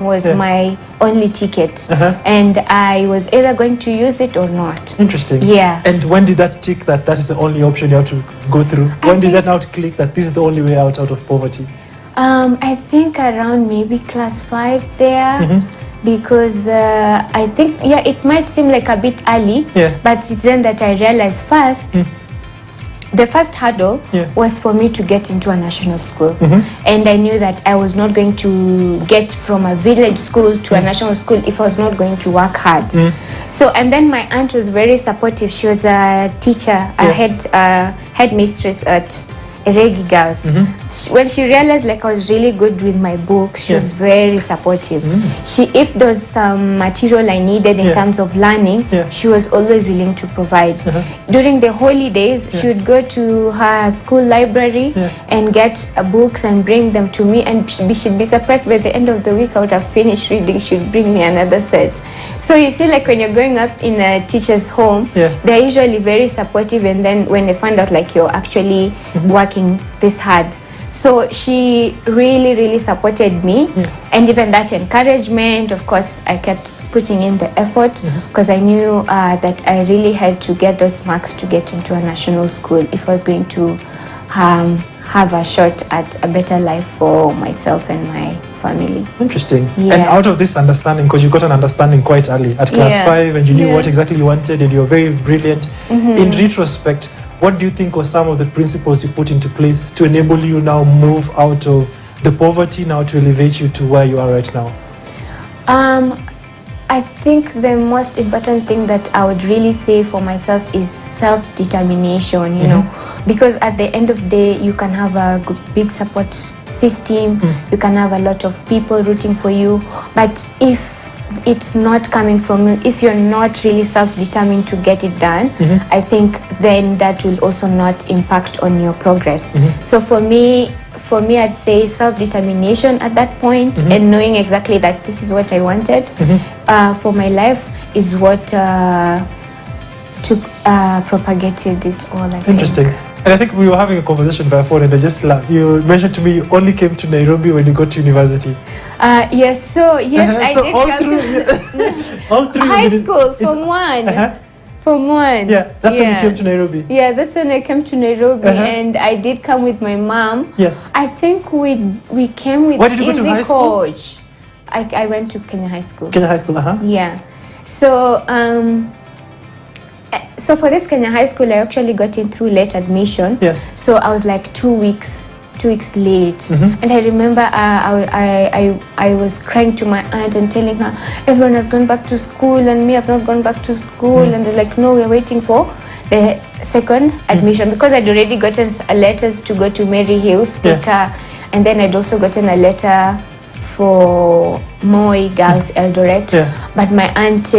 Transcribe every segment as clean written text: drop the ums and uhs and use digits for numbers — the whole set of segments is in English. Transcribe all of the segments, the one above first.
was my only ticket, and I was either going to use it or not. Interesting. Yeah. And when did that tick that is the only option you have to go through? When did that now click that this is the only way out of poverty? I think around maybe class 5 there. Because I think, yeah, it might seem like a bit early, but it's then that I realized first, the first hurdle was for me to get into a national school. And I knew that I was not going to get from a village school to a national school if I was not going to work hard. So, and then my aunt was very supportive. She was a teacher, a head mistress at Eregi Girls. When she realized like I was really good with my books, she was very supportive. If there was some material I needed in terms of learning, she was always willing to provide. During the holidays, she would go to her school library and get books and bring them to me, and she'd be surprised by the end of the week I would have finished reading. She'd bring me another set. So you see, like when you're growing up in a teacher's home, they're usually very supportive, and then when they find out like you're actually working this hard, so she really supported me. And even that encouragement, of course, I kept putting in the effort because I knew that I really had to get those marks to get into a national school if I was going to have a shot at a better life for myself and my family. Interesting. And out of this understanding, because you got an understanding quite early at class 5, and you knew what exactly you wanted, and you were very brilliant. In retrospect, what do you think were some of the principles you put into place to enable you now move out of the poverty now to elevate you to where you are right now? I think the most important thing that I would really say for myself is self-determination, you know, because at the end of the day, you can have a big support system, you can have a lot of people rooting for you, but if it's not coming from you, if you're not really self-determined to get it done, I think then that will also not impact on your progress. So for me, I'd say self-determination at that point, and knowing exactly that this is what I wanted for my life is what propagated it all. Interesting. And I think we were having a conversation via phone, and I just laughed. You mentioned to me you only came to Nairobi when you got to university. Yes, so yes, I so did all come through, all through high school, Form 1. Form 1. Yeah, that's when you came to Nairobi. Yeah, that's when I came to Nairobi, and I did come with my mom. Yes. I think we came with Where did you go to high school? Coach. I went to Kenya High School. Kenya High School, Yeah. So for this Kenya High School, I actually got in through late admission. Yes. So I was like 2 weeks late. And I remember I was crying to my aunt and telling her, everyone has gone back to school and me, I've not gone back to school. And they're like, no, we're waiting for the second admission, because I'd already gotten letters to go to Mary Hill, Speaker, and then I'd also gotten a letter for Moi Girls Eldoret. But my aunt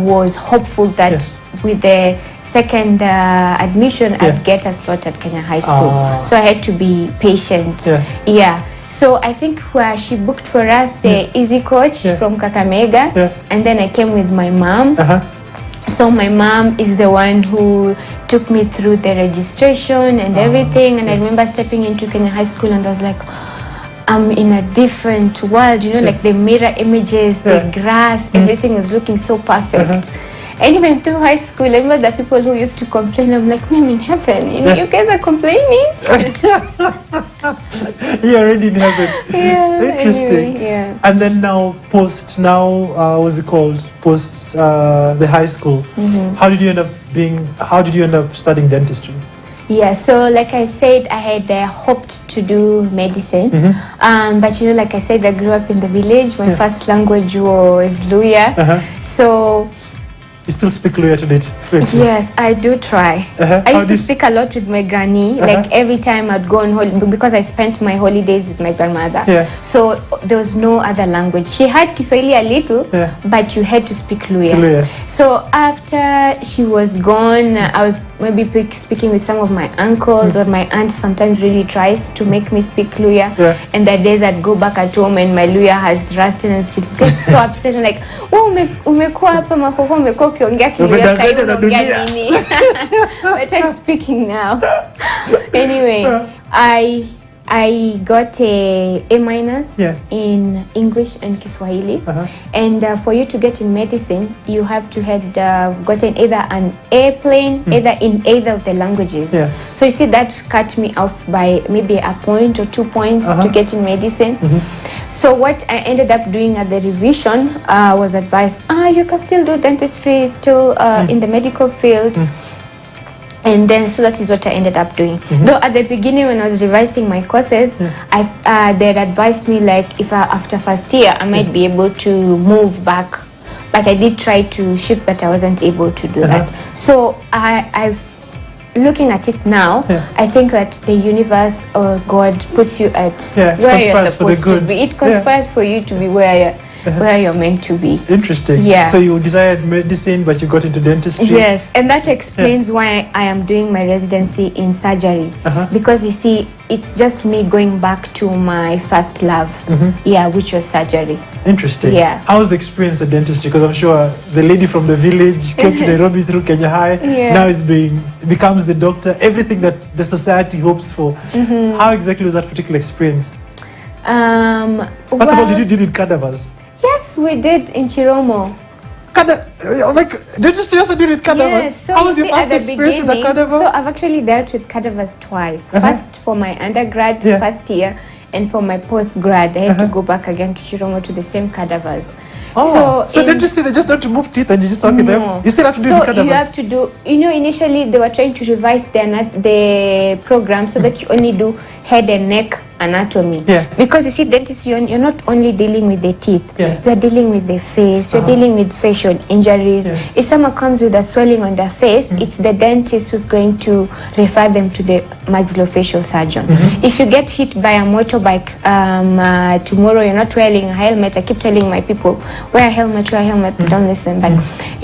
was hopeful that with the second admission, I'd get a slot at Kenya High School. So I had to be patient. So I think where she booked for us Easy Coach from Kakamega, and then I came with my mom. So my mom is the one who took me through the registration and everything. And I remember stepping into Kenya High School, and I was like, I'm in a different world, you know, like the mirror images, the grass, everything was looking so perfect. And even through high school, I remember the people who used to complain, I'm like, I'm in heaven, you know, you guys are complaining. You're already in heaven. Interesting. Anyway, And then now, what's it called? Post the high school. How did you end up studying dentistry? Yeah, so like I said, I had hoped to do medicine, but you know, like I said, I grew up in the village. My first language was Luya, so you still speak Luya today? Yes, I do try. I used to speak a lot with my granny. Like every time I'd go on holiday, because I spent my holidays with my grandmother. So there was no other language. She had Kiswahili a little, but you had to speak Luya. So after she was gone, I was maybe speaking with some of my uncles, or my aunt sometimes really tries to make me speak Luya. And the days I'd go back at home and my Luya has rusted, and she gets so upset. I'm like, oh, umekuwa hapa makoko, umekuwa ukiongea Kiluya, sasa unaongea nini? But I'm speaking now. Anyway, I got a A- in English and Kiswahili. And for you to get in medicine, you have to have gotten either an airplane, either in either of the languages. So you see, that cut me off by maybe a point or 2 points to get in medicine. So what I ended up doing at the revision was advice, you can still do dentistry, still in the medical field. And then, so that is what I ended up doing. Though at the beginning when I was revising my courses, they had advised me, like, if after first year I might be able to move back. But I did try to shift, but I wasn't able to do that. So I've looking at it now, I think that the universe or God puts you at where you're supposed to be. It conspires for you to be where you're meant to be. Interesting. So you desired medicine, but you got into dentistry. Yes, and that explains why I am doing my residency in surgery. Because you see, it's just me going back to my first love, which was surgery. Interesting. How was the experience at dentistry? Because I'm sure the lady from the village came to Nairobi through Kenya High, now becomes the doctor, everything that the society hopes for. How exactly was that particular experience? First of all, did you deal with cadavers? Yes, we did in Chiromo. Oh my God, dentistry also deal with cadavers? Yes, so how was your first experience with the cadaver? So I've actually dealt with cadavers twice. First for my undergrad, first year, and for my post-grad, I had to go back again to Chiromo to the same cadavers. So dentistry, they just don't remove teeth and you just work with them? You still have to do the cadavers? So you have to do, initially they were trying to revise the program so that you only do head and neck anatomy. Because you see, dentistry, you're not only dealing with the teeth, you're dealing with the face, you're dealing with facial injuries. If someone comes with a swelling on their face, it's the dentist who's going to refer them to the maxillofacial surgeon. If you get hit by a motorbike tomorrow, you're not wearing a helmet. I keep telling my people, wear a helmet, they don't listen. But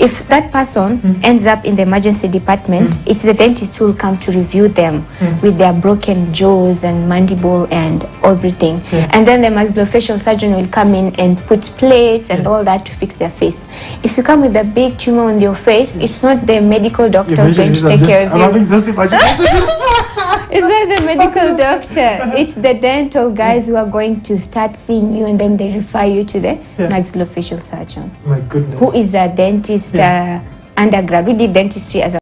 if that person ends up in the emergency department, it's the dentist who will come to review them with their broken jaws and mandible and everything. And then the maxillofacial surgeon will come in and put plates and all that to fix their face. If you come with a big tumor on your face, it's not the medical doctor who's going to take care of you. It's not the medical doctor. It's the dental guys who are going to start seeing you, and then they refer you to the maxillofacial surgeon. My goodness. Who is a dentist undergrad. We did dentistry as a